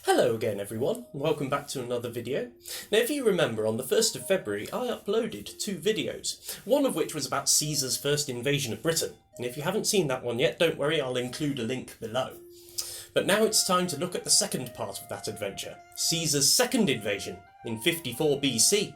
Hello again everyone, and welcome back to another video. Now if you remember, on the 1st of February I uploaded two videos, one of which was about Caesar's first invasion of Britain, and if you haven't seen that one yet, don't worry, I'll include a link below. But now it's time to look at the second part of that adventure, Caesar's second invasion in 54 BC.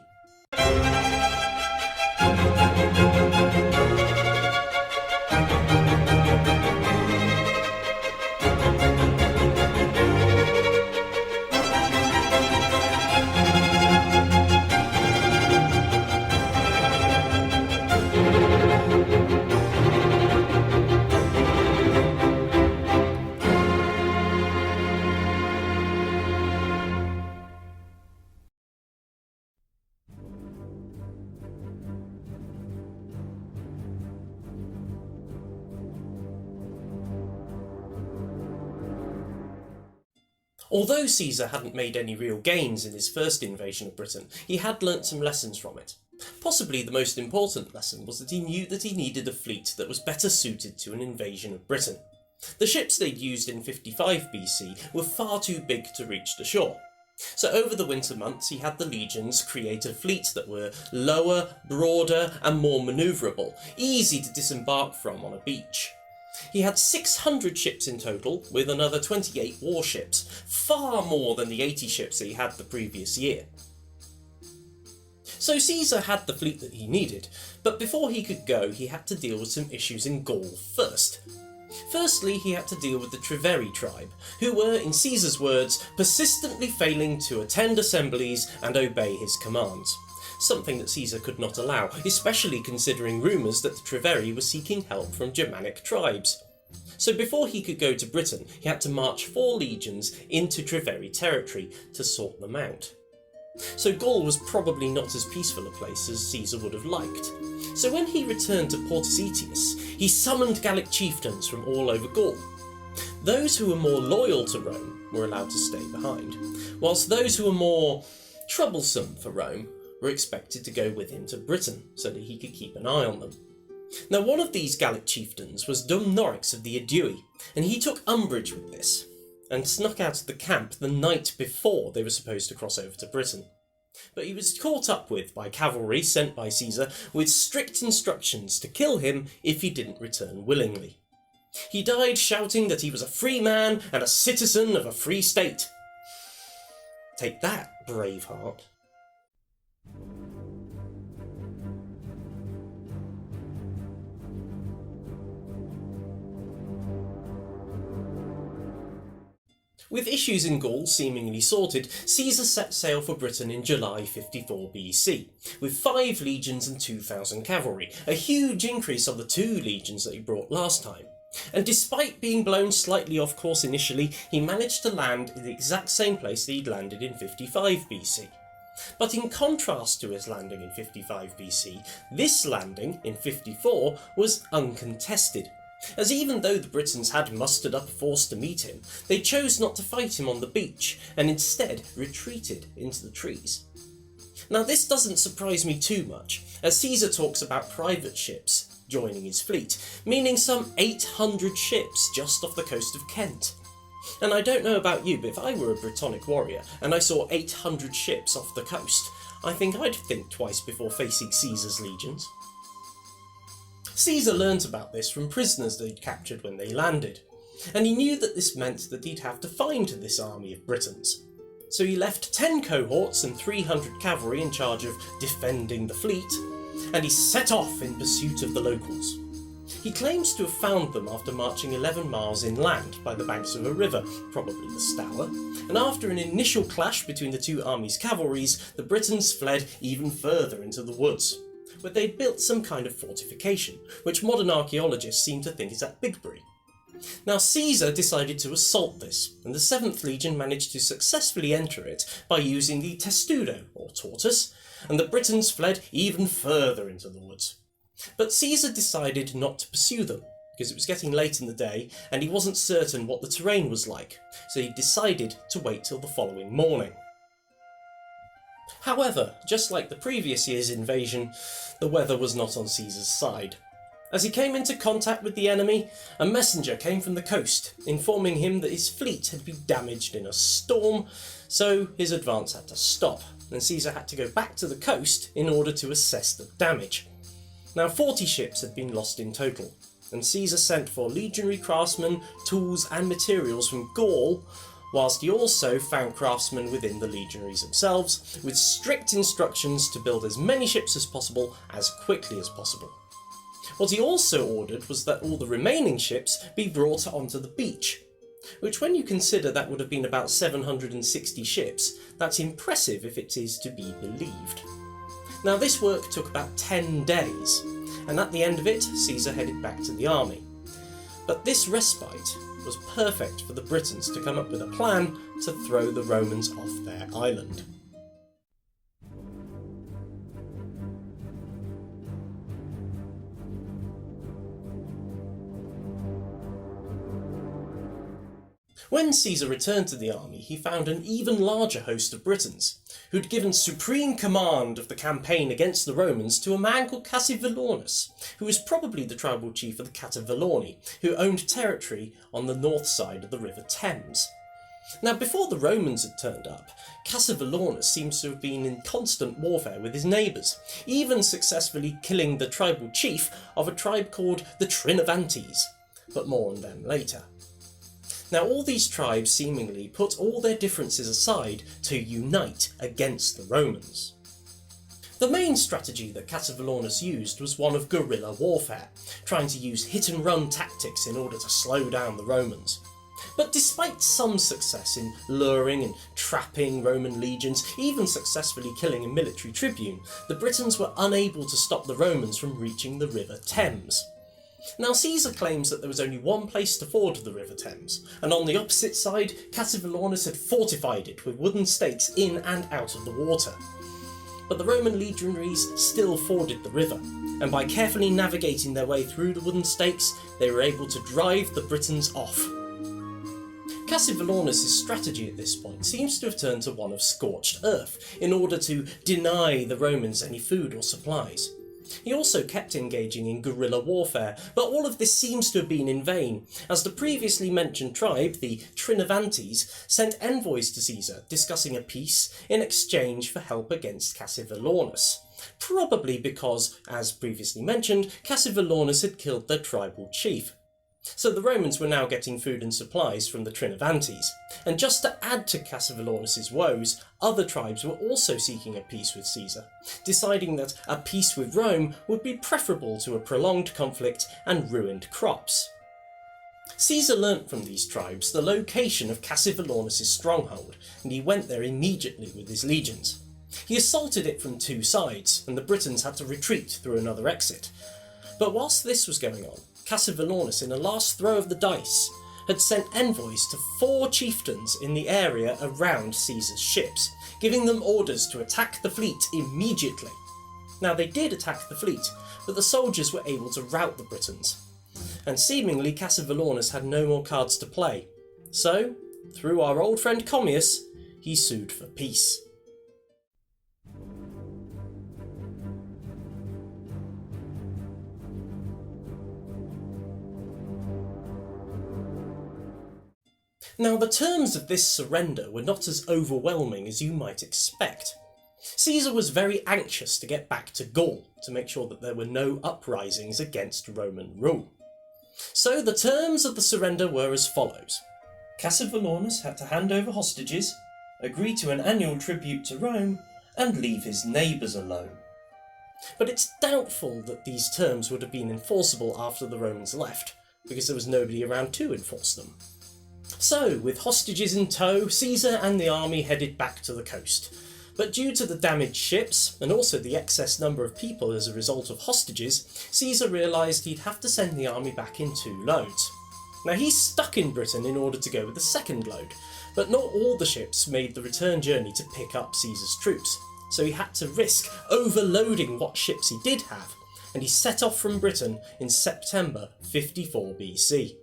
Although Caesar hadn't made any real gains in his first invasion of Britain, he had learnt some lessons from it. Possibly the most important lesson was that he knew that he needed a fleet that was better suited to an invasion of Britain. The ships they'd used in 55 BC were far too big to reach the shore. So over the winter months he had the legions create a fleet that were lower, broader and more manoeuvrable, easy to disembark from on a beach. He had 600 ships in total, with another 28 warships, far more than the 80 ships that he had the previous year. So Caesar had the fleet that he needed, but before he could go he had to deal with some issues in Gaul first. Firstly, he had to deal with the Treveri tribe, who were, in Caesar's words, persistently failing to attend assemblies and obey his commands. Something that Caesar could not allow, especially considering rumours that the Treveri were seeking help from Germanic tribes. So before he could go to Britain, he had to march 4 legions into Treveri territory to sort them out. So Gaul was probably not as peaceful a place as Caesar would have liked. So when he returned to Portus Aetius, he summoned Gallic chieftains from all over Gaul. Those who were more loyal to Rome were allowed to stay behind, whilst those who were more troublesome for Rome were expected to go with him to Britain so that he could keep an eye on them. Now one of these Gallic chieftains was Dumnorix of the Aedui, and he took umbrage with this and snuck out of the camp the night before they were supposed to cross over to Britain. But he was caught up with by cavalry sent by Caesar with strict instructions to kill him if he didn't return willingly. He died shouting that he was a free man and a citizen of a free state. Take that, Braveheart. With issues in Gaul seemingly sorted, Caesar set sail for Britain in July 54 BC, with 5 legions and 2,000 cavalry, a huge increase on the 2 legions that he brought last time. And despite being blown slightly off course initially, he managed to land in the exact same place that he'd landed in 55 BC. But in contrast to his landing in 55 BC, this landing in 54 was uncontested, as even though the Britons had mustered up a force to meet him, they chose not to fight him on the beach and instead retreated into the trees. Now this doesn't surprise me too much, as Caesar talks about private ships joining his fleet, meaning some 800 ships just off the coast of Kent. And I don't know about you, but if I were a Brittonic warrior and I saw 800 ships off the coast, I think I'd think twice before facing Caesar's legions. Caesar learnt about this from prisoners they'd captured when they landed, and he knew that this meant that he'd have to find this army of Britons. So he left 10 cohorts and 300 cavalry in charge of defending the fleet, and he set off in pursuit of the locals. He claims to have found them after marching 11 miles inland by the banks of a river, probably the Stour, and after an initial clash between the 2 armies' cavalries, the Britons fled even further into the woods, where they'd built some kind of fortification, which modern archaeologists seem to think is at Bigbury. Now Caesar decided to assault this, and the 7th Legion managed to successfully enter it by using the testudo, or tortoise, and the Britons fled even further into the woods. But Caesar decided not to pursue them, because it was getting late in the day and he wasn't certain what the terrain was like, so he decided to wait till the following morning. However, just like the previous year's invasion, the weather was not on Caesar's side, As he came into contact with the enemy, a messenger came from the coast, informing him that his fleet had been damaged in a storm, so his advance had to stop, and Caesar had to go back to the coast in order to assess the damage. Now 40 ships had been lost in total, and Caesar sent for legionary craftsmen, tools and materials from Gaul, whilst he also found craftsmen within the legionaries themselves, with strict instructions to build as many ships as possible, as quickly as possible. What he also ordered was that all the remaining ships be brought onto the beach, which when you consider that would have been about 760 ships, that's impressive if it is to be believed. Now this work took about 10 days, and at the end of it, Caesar headed back to the army. But this respite was perfect for the Britons to come up with a plan to throw the Romans off their island. When Caesar returned to the army, he found an even larger host of Britons, who'd given supreme command of the campaign against the Romans to a man called Cassivellaunus, who was probably the tribal chief of the Cativellani, who owned territory on the north side of the River Thames. Now, before the Romans had turned up, Cassivellaunus seems to have been in constant warfare with his neighbours, even successfully killing the tribal chief of a tribe called the Trinovantes, but more on them later. Now all these tribes seemingly put all their differences aside to unite against the Romans. The main strategy that Cassivellaunus used was one of guerrilla warfare, trying to use hit-and-run tactics in order to slow down the Romans. But despite some success in luring and trapping Roman legions, even successfully killing a military tribune, the Britons were unable to stop the Romans from reaching the River Thames. Now Caesar claims that there was only one place to ford the River Thames, and on the opposite side, Cassivellaunus had fortified it with wooden stakes in and out of the water. But the Roman legionaries still forded the river, and by carefully navigating their way through the wooden stakes, they were able to drive the Britons off. Cassivellaunus' strategy at this point seems to have turned to one of scorched earth, in order to deny the Romans any food or supplies. He also kept engaging in guerrilla warfare, but all of this seems to have been in vain, as the previously mentioned tribe, the Trinovantes, sent envoys to Caesar discussing a peace in exchange for help against Cassivellaunus, probably because, as previously mentioned, Cassivellaunus had killed their tribal chief. So the Romans were now getting food and supplies from the Trinovantes, and just to add to Cassivellaunus' woes, other tribes were also seeking a peace with Caesar, deciding that a peace with Rome would be preferable to a prolonged conflict and ruined crops. Caesar learnt from these tribes the location of Cassivellaunus' stronghold, and he went there immediately with his legions. He assaulted it from two sides, and the Britons had to retreat through another exit. But whilst this was going on, Cassivellaunus, in a last throw of the dice, had sent envoys to 4 chieftains in the area around Caesar's ships, giving them orders to attack the fleet immediately. Now they did attack the fleet, but the soldiers were able to rout the Britons, and seemingly Cassivellaunus had no more cards to play. So, through our old friend Commius, he sued for peace. Now the terms of this surrender were not as overwhelming as you might expect. Caesar was very anxious to get back to Gaul to make sure that there were no uprisings against Roman rule. So the terms of the surrender were as follows. Cassivellaunus had to hand over hostages, agree to an annual tribute to Rome, and leave his neighbours alone. But it's doubtful that these terms would have been enforceable after the Romans left, because there was nobody around to enforce them. So, with hostages in tow, Caesar and the army headed back to the coast. But due to the damaged ships, and also the excess number of people as a result of hostages, Caesar realised he'd have to send the army back in 2 loads. Now he's stuck in Britain in order to go with the second load, but not all the ships made the return journey to pick up Caesar's troops, so he had to risk overloading what ships he did have, and he set off from Britain in September 54 BC.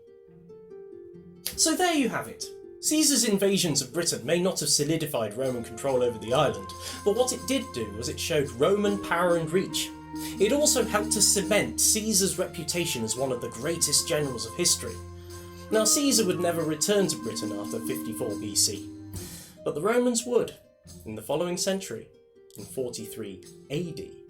So there you have it. Caesar's invasions of Britain may not have solidified Roman control over the island, but what it did do was it showed Roman power and reach, It also helped to cement Caesar's reputation as one of the greatest generals of history. Now, Caesar would never return to Britain after 54 BC, but the Romans would in the following century, in 43 AD.